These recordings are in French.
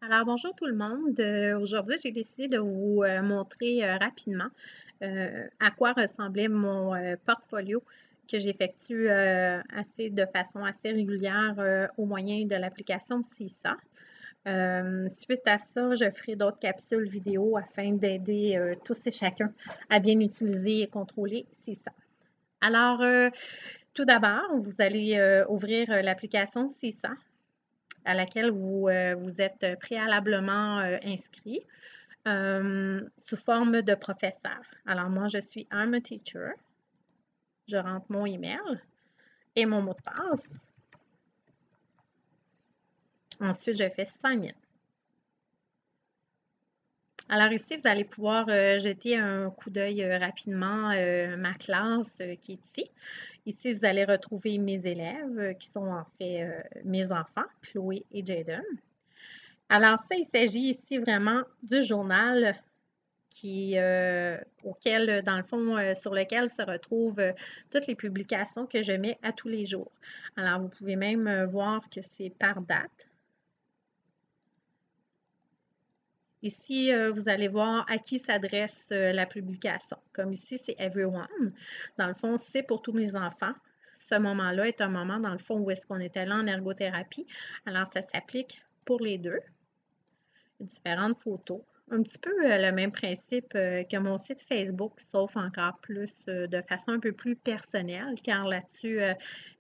Alors, bonjour tout le monde. Aujourd'hui, j'ai décidé de vous montrer rapidement à quoi ressemblait mon portfolio que j'effectue de façon assez régulière au moyen de l'application CISA. Suite à ça, je ferai d'autres capsules vidéo afin d'aider tous et chacun à bien utiliser et contrôler CISA. Alors, tout d'abord, vous allez ouvrir l'application CISA à laquelle vous êtes préalablement inscrit sous forme de professeur. Alors, moi, je suis I'm a teacher. Je rentre mon email et mon mot de passe. Ensuite, je fais Sign in. Alors ici, vous allez pouvoir jeter un coup d'œil rapidement ma classe qui est ici. Ici, vous allez retrouver mes élèves qui sont en fait mes enfants, Chloé et Jaden. Alors ça, il s'agit ici vraiment du journal auquel, dans le fond, sur lequel se retrouvent toutes les publications que je mets à tous les jours. Alors, vous pouvez même voir que c'est par date. Ici, vous allez voir à qui s'adresse la publication. Comme ici, c'est Everyone. Dans le fond, c'est pour tous mes enfants. Ce moment-là est un moment, dans le fond, où est-ce qu'on est allé en ergothérapie. Alors, ça s'applique pour les deux. Différentes photos. Un petit peu le même principe que mon site Facebook, sauf encore plus de façon un peu plus personnelle, car là-dessus,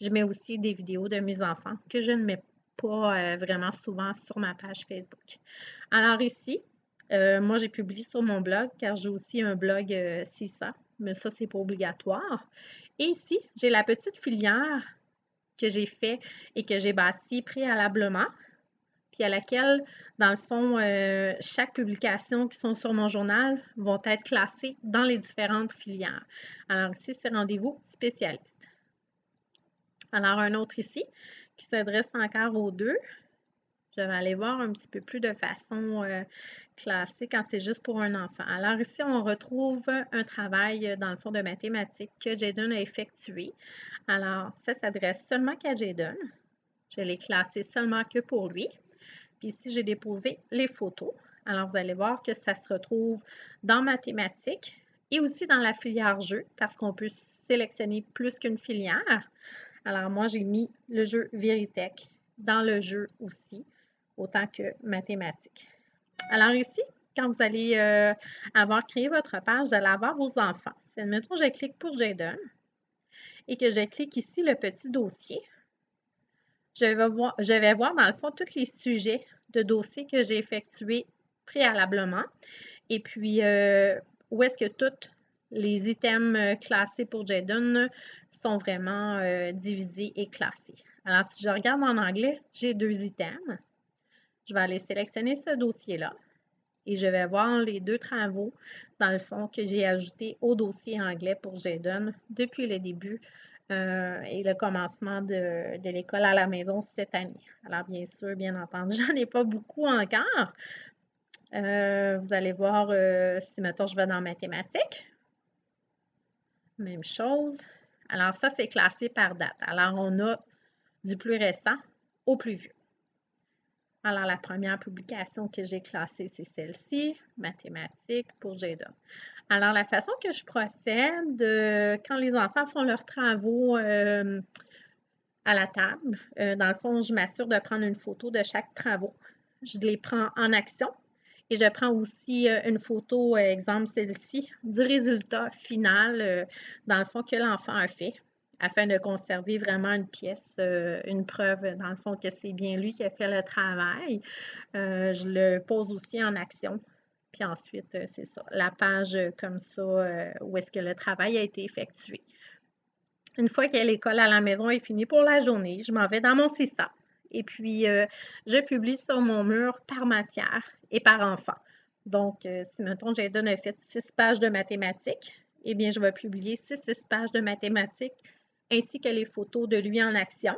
je mets aussi des vidéos de mes enfants que je ne mets pas vraiment souvent sur ma page Facebook. Alors ici, moi j'ai publié sur mon blog, car j'ai aussi un blog CISA, mais ça, c'est pas obligatoire. Et ici, j'ai la petite filière que j'ai fait et que j'ai bâtie préalablement puis à laquelle, dans le fond, chaque publication qui sont sur mon journal vont être classées dans les différentes filières. Alors ici, c'est rendez-vous spécialiste. Alors un autre ici qui s'adresse encore aux deux. Je vais aller voir un petit peu plus de façon classée quand c'est juste pour un enfant. Alors ici, on retrouve un travail dans le fond de mathématiques que Jaden a effectué. Alors, ça s'adresse seulement qu'à Jaden. Je l'ai classé seulement que pour lui. Puis ici, j'ai déposé les photos. Alors, vous allez voir que ça se retrouve dans mathématiques et aussi dans la filière jeu parce qu'on peut sélectionner plus qu'une filière. Alors, moi, j'ai mis le jeu Veritech dans le jeu aussi, autant que mathématiques. Alors ici, quand vous allez avoir créé votre page, vous allez avoir vos enfants. Si, admettons, je clique pour Jaden et que je clique ici le petit dossier, je vais voir dans le fond tous les sujets de dossiers que j'ai effectués préalablement. Et puis, où est-ce que tous les items classés pour Jaden sont vraiment divisés et classés. Alors, si je regarde en anglais, j'ai 2 items. Je vais aller sélectionner ce dossier-là et je vais voir les 2 travaux, dans le fond, que j'ai ajoutés au dossier anglais pour Jaden depuis le début et le commencement de l'école à la maison cette année. Alors, bien sûr, bien entendu, j'en ai pas beaucoup encore. Vous allez voir, si maintenant je vais dans mathématiques, même chose. Alors, ça, c'est classé par date. Alors, on a du plus récent au plus vieux. Alors, la première publication que j'ai classée, c'est celle-ci, mathématiques pour Jaden. Alors, la façon que je procède, quand les enfants font leurs travaux à la table, dans le fond, je m'assure de prendre une photo de chaque travaux. Je les prends en action et je prends aussi une photo, exemple celle-ci, du résultat final, dans le fond, que l'enfant a fait, afin de conserver vraiment une pièce, une preuve, dans le fond, que c'est bien lui qui a fait le travail. Je le pose aussi en action. Puis ensuite, c'est ça, la page comme ça, où est-ce que le travail a été effectué. Une fois que l'école à la maison est finie pour la journée, je m'en vais dans mon CISA. Et puis, je publie sur mon mur par matière et par enfant. Donc, si, mettons, Jaden a fait 6 pages de mathématiques, eh bien, je vais publier 6 pages de mathématiques ainsi que les photos de lui en action.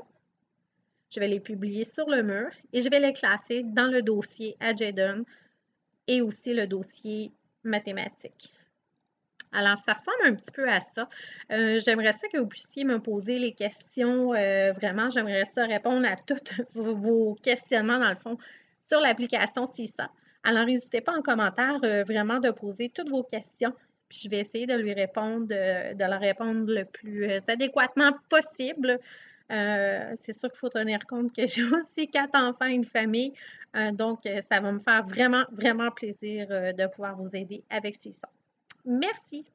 Je vais les publier sur le mur et je vais les classer dans le dossier à Jaden et aussi le dossier mathématiques. Alors, ça ressemble un petit peu à ça. J'aimerais ça que vous puissiez me poser les questions. Vraiment, j'aimerais ça répondre à tous vos questionnements, dans le fond, sur l'application CISA. Alors, n'hésitez pas en commentaire vraiment de poser toutes vos questions. Puis je vais essayer de lui répondre, de leur répondre le plus adéquatement possible. C'est sûr qu'il faut tenir compte que j'ai aussi 4 enfants et une famille. Donc, ça va me faire vraiment, vraiment plaisir de pouvoir vous aider avec CISA. Merci!